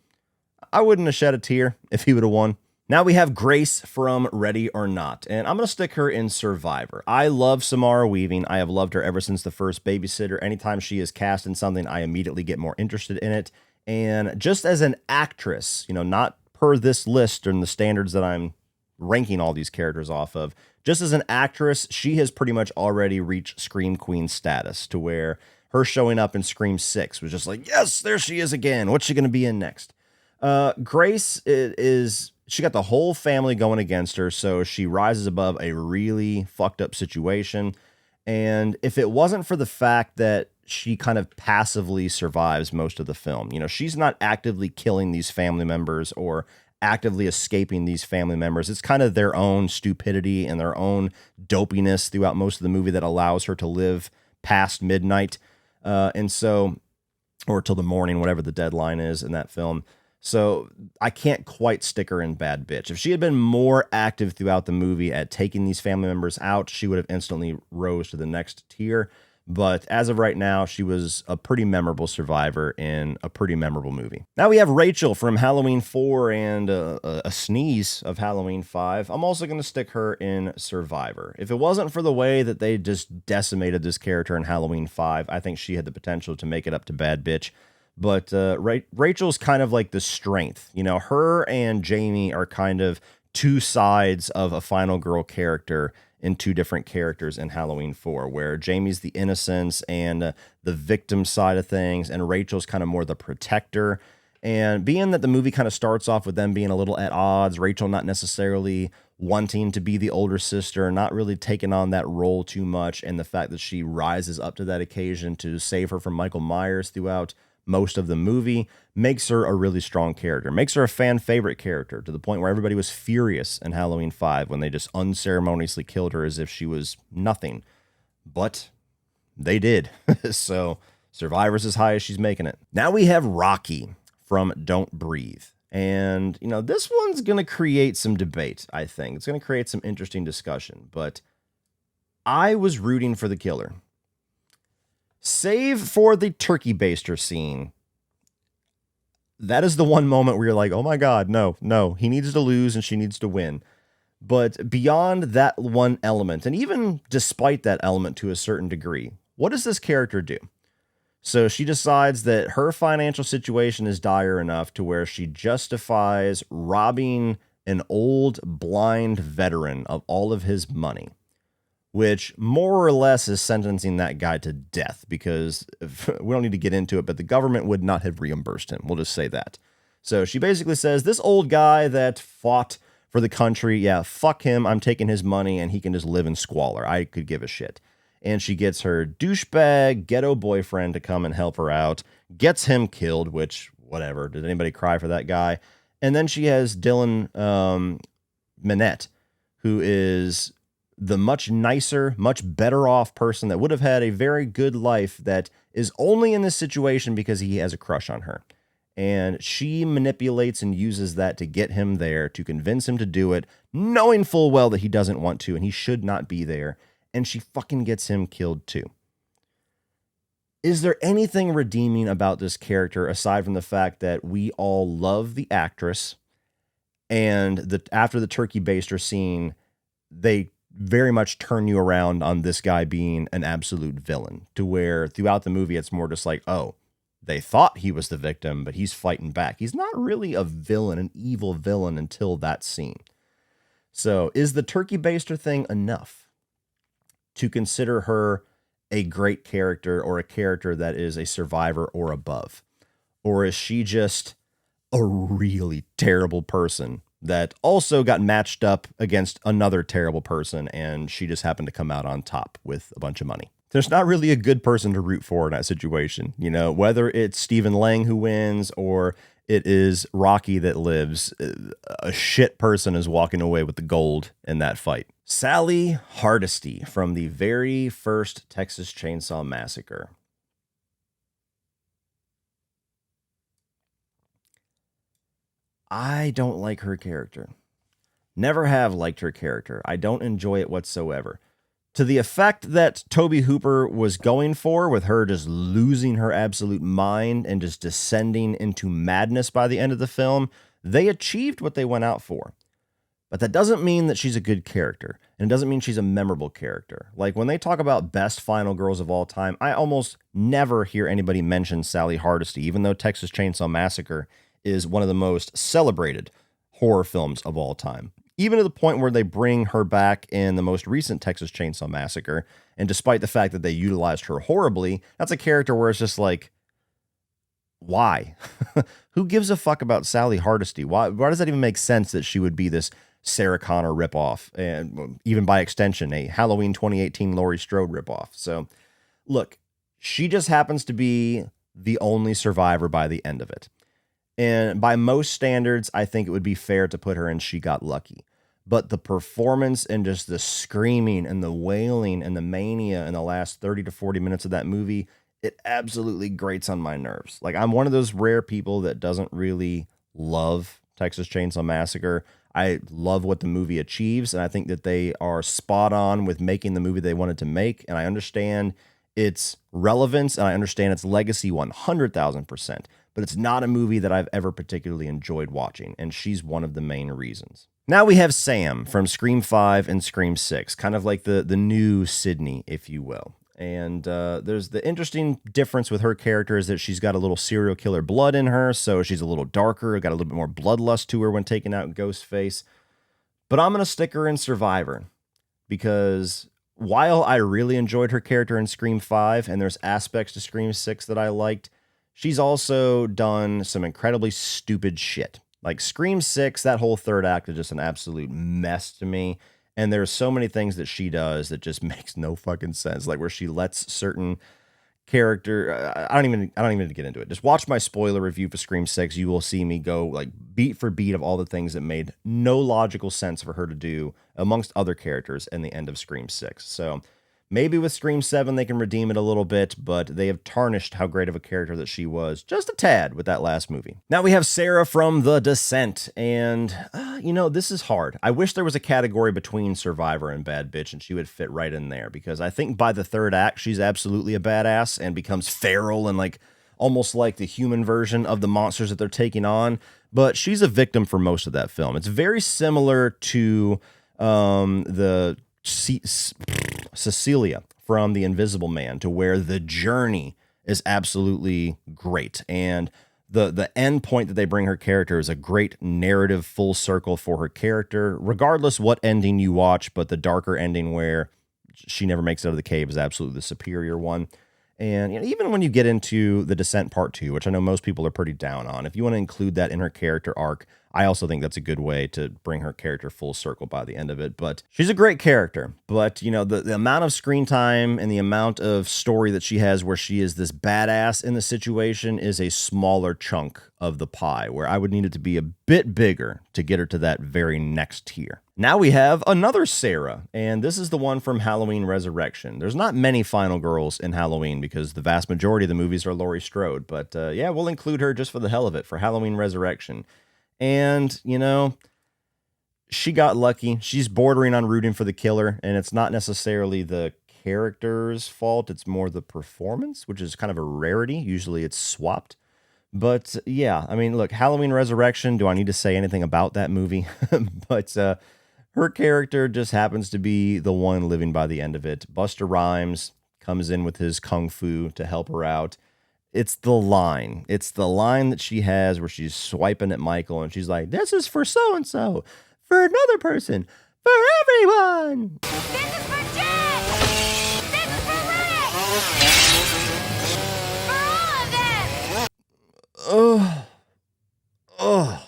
I wouldn't have shed a tear if he would have won. Now we have Grace from Ready or Not, and I'm going to stick her in Survivor. I love Samara Weaving. I have loved her ever since the first Babysitter. Anytime she is cast in something, I immediately get more interested in it. And just as an actress, not per this list and the standards that I'm ranking all these characters off of, just as an actress, she has pretty much already reached Scream Queen status, to where her showing up in Scream 6 was just like, yes, there she is again. What's she going to be in next? Grace she got the whole family going against her, so she rises above a really fucked up situation. And if it wasn't for the fact that she kind of passively survives most of the film, she's not actively killing these family members or actively escaping these family members. It's kind of their own stupidity and their own dopiness throughout most of the movie that allows her to live past midnight. Or till the morning, whatever the deadline is in that film. So I can't quite stick her in bad bitch. If she had been more active throughout the movie at taking these family members out, she would have instantly rose to the next tier. But as of right now, she was a pretty memorable survivor in a pretty memorable movie. Now we have Rachel from Halloween 4 and a sneeze of Halloween 5. I'm also going to stick her in Survivor. If it wasn't for the way that they just decimated this character in Halloween 5, I think she had the potential to make it up to bad bitch. But Rachel's kind of like the strength. Her and Jamie are kind of two sides of a final girl character in two different characters in Halloween 4, where Jamie's the innocence and the victim side of things, and Rachel's kind of more the protector. And being that the movie kind of starts off with them being a little at odds, Rachel not necessarily wanting to be the older sister, not really taking on that role too much, and the fact that she rises up to that occasion to save her from Michael Myers throughout most of the movie, makes her a really strong character, makes her a fan favorite character, to the point where everybody was furious in Halloween 5 when they just unceremoniously killed her as if she was nothing. But they did. So Survivor's as high as she's making it. Now we have Rocky from Don't Breathe. And, this one's going to create some debate, I think. It's going to create some interesting discussion. But I was rooting for the killer. Save for the turkey baster scene. That is the one moment where you're like, oh my God, no, he needs to lose and she needs to win. But beyond that one element, and even despite that element to a certain degree, what does this character do? So she decides that her financial situation is dire enough to where she justifies robbing an old blind veteran of all of his money, which more or less is sentencing that guy to death, because we don't need to get into it, but the government would not have reimbursed him. We'll just say that. So she basically says, this old guy that fought for the country, yeah, fuck him. I'm taking his money and he can just live in squalor. I could give a shit. And she gets her douchebag ghetto boyfriend to come and help her out, gets him killed, which, whatever. Did anybody cry for that guy? And then she has Dylan Minette, who is the much nicer, much better off person that would have had a very good life that is only in this situation because he has a crush on her. And she manipulates and uses that to get him there, to convince him to do it, knowing full well that he doesn't want to and he should not be there. And she fucking gets him killed too. Is there anything redeeming about this character aside from the fact that we all love the actress, and after the turkey baster scene, they very much turn you around on this guy being an absolute villain, to where throughout the movie it's more just like, oh, they thought he was the victim, but he's fighting back. He's not really a villain, an evil villain, until that scene. So is the turkey baster thing enough to consider her a great character, or a character that is a survivor or above? Or is she just a really terrible person that also got matched up against another terrible person, and she just happened to come out on top with a bunch of money? There's not really a good person to root for in that situation. You know, whether it's Stephen Lang who wins or it is Rocky that lives, a shit person is walking away with the gold in that fight. Sally Hardesty from the very first Texas Chainsaw Massacre. I don't like her character. Never have liked her character. I don't enjoy it whatsoever. To the effect that Tobe Hooper was going for, with her just losing her absolute mind and just descending into madness by the end of the film, they achieved what they went out for. But that doesn't mean that she's a good character, and it doesn't mean she's a memorable character. Like, when they talk about best final girls of all time, I almost never hear anybody mention Sally Hardesty, even though Texas Chainsaw Massacre is one of the most celebrated horror films of all time. Even to the point where they bring her back in the most recent Texas Chainsaw Massacre, and despite the fact that they utilized her horribly, that's a character where it's just like, why? Who gives a fuck about Sally Hardesty? Why does that even make sense that she would be this Sarah Connor ripoff, and even by extension, a Halloween 2018 Laurie Strode ripoff? So, look, she just happens to be the only survivor by the end of it. And by most standards, I think it would be fair to put her in She Got Lucky. But the performance and just the screaming and the wailing and the mania in the last 30 to 40 minutes of that movie, it absolutely grates on my nerves. Like, I'm one of those rare people that doesn't really love Texas Chainsaw Massacre. I love what the movie achieves, and I think that they are spot on with making the movie they wanted to make, and I understand its relevance, and I understand its legacy 100,000%, but it's not a movie that I've ever particularly enjoyed watching, and she's one of the main reasons. Now we have Sam from Scream 5 and Scream 6, kind of like the new Sydney, if you will. And there's the interesting difference with her character is that she's got a little serial killer blood in her, so she's a little darker, got a little bit more bloodlust to her when taking out Ghostface. But I'm going to stick her in Survivor, because while I really enjoyed her character in Scream 5, and there's aspects to Scream 6 that I liked, she's also done some incredibly stupid shit. Like Scream 6, that whole third act is just an absolute mess to me. And there's so many things that she does that just makes no fucking sense. Like where she lets certain character, I don't even get into it. Just watch my spoiler review for Scream 6. You will see me go like beat for beat of all the things that made no logical sense for her to do amongst other characters in the end of Scream 6. So maybe with Scream 7, they can redeem it a little bit, but they have tarnished how great of a character that she was just a tad with that last movie. Now we have Sarah from The Descent, and, this is hard. I wish there was a category between Survivor and Bad Bitch, and she would fit right in there, because I think by the third act, she's absolutely a badass and becomes feral and like almost like the human version of the monsters that they're taking on, but she's a victim for most of that film. It's very similar to the Cecilia from The Invisible Man, to where the journey is absolutely great, and the end point that they bring her character is a great narrative full circle for her character, regardless what ending you watch. But the darker ending where she never makes it out of the cave is absolutely the superior one. And even when you get into The Descent Part 2, which I know most people are pretty down on, if you want to include that in her character arc, I also think that's a good way to bring her character full circle by the end of it. But she's a great character. But, you know, the amount of screen time and the amount of story that she has where she is this badass in the situation is a smaller chunk of the pie, where I would need it to be a bit bigger to get her to that very next tier. Now we have another Sarah, and this is the one from Halloween Resurrection. There's not many final girls in Halloween because the vast majority of the movies are Laurie Strode. But yeah, we'll include her just for the hell of it for Halloween Resurrection. And, you know, she got lucky. She's bordering on rooting for the killer, and it's not necessarily the character's fault. It's more the performance, which is kind of a rarity. Usually it's swapped. But yeah, I mean, look, Halloween Resurrection, do I need to say anything about that movie? But her character just happens to be the one living by the end of it. Busta Rhymes comes in with his kung fu to help her out. It's the line. It's the line that she has where she's swiping at Michael and she's like, this is for so-and-so, for another person, for everyone. This is for Jen! This is for Rick! For all of them!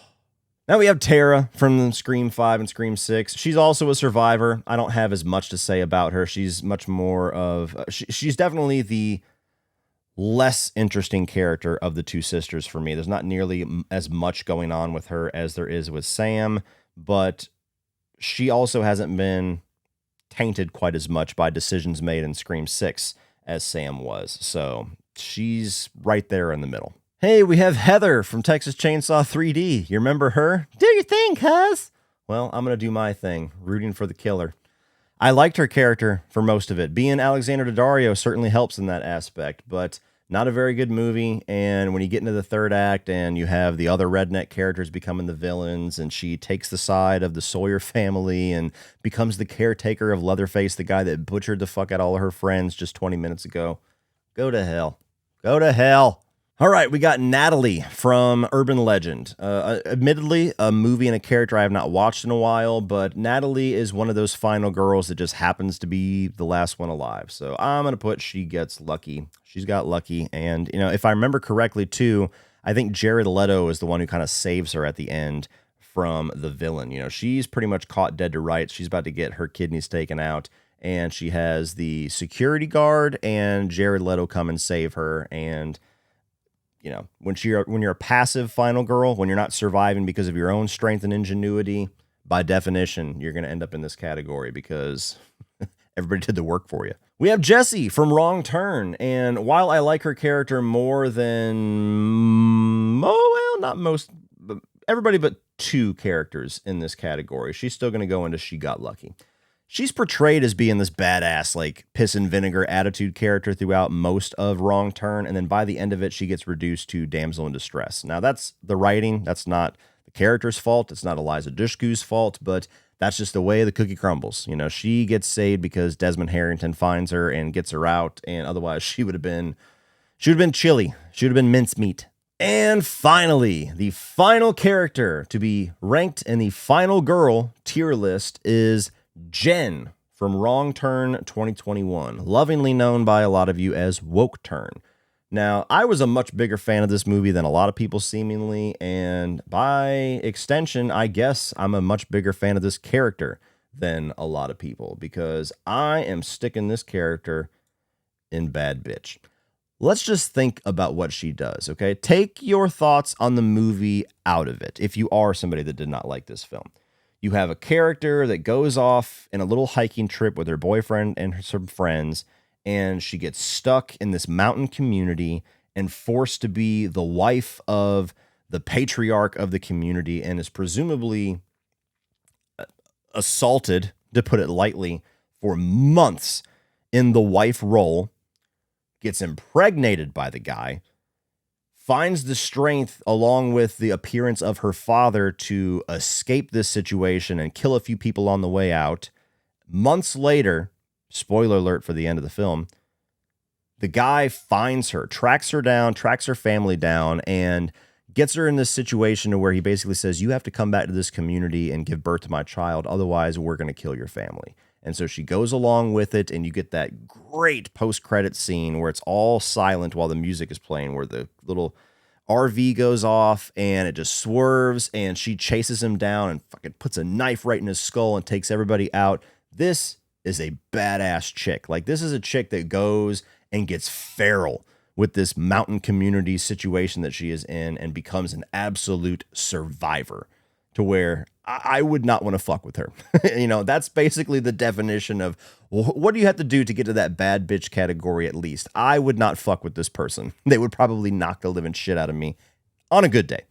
Now we have Tara from Scream 5 and Scream 6. She's also a survivor. I don't have as much to say about her. She's much more of... she's definitely the less interesting character of the two sisters for me. There's not nearly as much going on with her as there is with Sam, but she also hasn't been tainted quite as much by decisions made in Scream 6 as Sam was. So she's right there in the middle. Hey, we have Heather from Texas Chainsaw 3D. You remember her? Do your thing, cuz. Well, I'm going to do my thing, rooting for the killer. I liked her character for most of it. Being Alexander Daddario certainly helps in that aspect, but not a very good movie. And when you get into the third act and you have the other redneck characters becoming the villains, and she takes the side of the Sawyer family and becomes the caretaker of Leatherface, the guy that butchered the fuck out all of her friends just 20 minutes ago. Go to hell. Go to hell. All right, we got Natalie from Urban Legend. Admittedly, a movie and a character I have not watched in a while, but Natalie is one of those final girls that just happens to be the last one alive. So I'm going to put she gets lucky. She's got lucky. And, you know, if I remember correctly, too, I think Jared Leto is the one who kind of saves her at the end from the villain. You know, she's pretty much caught dead to rights. She's about to get her kidneys taken out, and she has the security guard and Jared Leto come and save her. And you know, when you're a passive final girl, when you're not surviving because of your own strength and ingenuity, by definition, you're going to end up in this category because everybody did the work for you. We have Jessie from Wrong Turn, and while I like her character more than, not most, but everybody but two characters in this category, she's still going to go into She Got Lucky. She's portrayed as being this badass, like, piss and vinegar attitude character throughout most of Wrong Turn, and then by the end of it, she gets reduced to damsel in distress. Now, that's the writing. That's not the character's fault. It's not Eliza Dushku's fault, but that's just the way the cookie crumbles. You know, she gets saved because Desmond Harrington finds her and gets her out, and otherwise she would have been chili. She would have been mincemeat. And finally, the final character to be ranked in the final girl tier list is Jen from Wrong Turn 2021, lovingly known by a lot of you as Woke Turn. Now, I was a much bigger fan of this movie than a lot of people seemingly, and by extension, I guess I'm a much bigger fan of this character than a lot of people, because I am sticking this character in bad bitch. Let's just think about what she does, okay? Take your thoughts on the movie out of it, if you are somebody that did not like this film. You have a character that goes off in a little hiking trip with her boyfriend and some friends, and she gets stuck in this mountain community and forced to be the wife of the patriarch of the community, and is presumably assaulted, to put it lightly, for months in the wife role, gets impregnated by the guy, finds the strength along with the appearance of her father to escape this situation and kill a few people on the way out. Months later, spoiler alert for the end of the film, the guy finds her, tracks her down, tracks her family down, and gets her in this situation where he basically says, you have to come back to this community and give birth to my child, otherwise we're going to kill your family. And so she goes along with it, and you get that great post-credit scene where it's all silent while the music is playing, where the little RV goes off and it just swerves and she chases him down and fucking puts a knife right in his skull and takes everybody out. This is a badass chick. Like, this is a chick that goes and gets feral with this mountain community situation that she is in and becomes an absolute survivor, to where I would not want to fuck with her. You know, that's basically the definition of what do you have to do to get to that bad bitch category at least. I would not fuck with this person. They would probably knock the living shit out of me on a good day.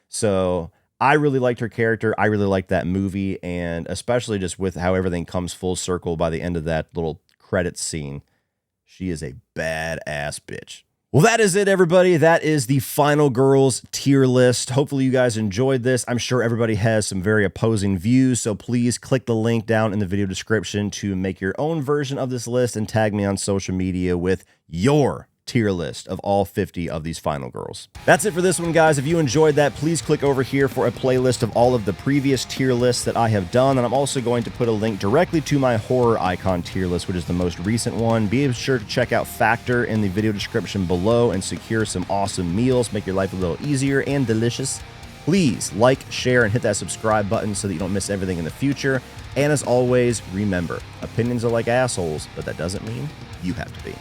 So I really liked her character. I really liked that movie, and especially just with how everything comes full circle by the end of that little credits scene. She is a badass bitch. Well, that is it, everybody. That is the Final Girls tier list. Hopefully you guys enjoyed this. I'm sure everybody has some very opposing views, so please click the link down in the video description to make your own version of this list and tag me on social media with your tier list of all 50 of these Final Girls. That's it for this one, guys. If you enjoyed that, please click over here for a playlist of all of the previous tier lists that I have done, and I'm also going to put a link directly to my horror icon tier list, which is the most recent one. Be sure to check out Factor in the video description below and secure some awesome meals, make your life a little easier and delicious. Please like, share, and hit that subscribe button so that you don't miss everything in the future. And as always, remember, opinions are like assholes, but that doesn't mean you have to be.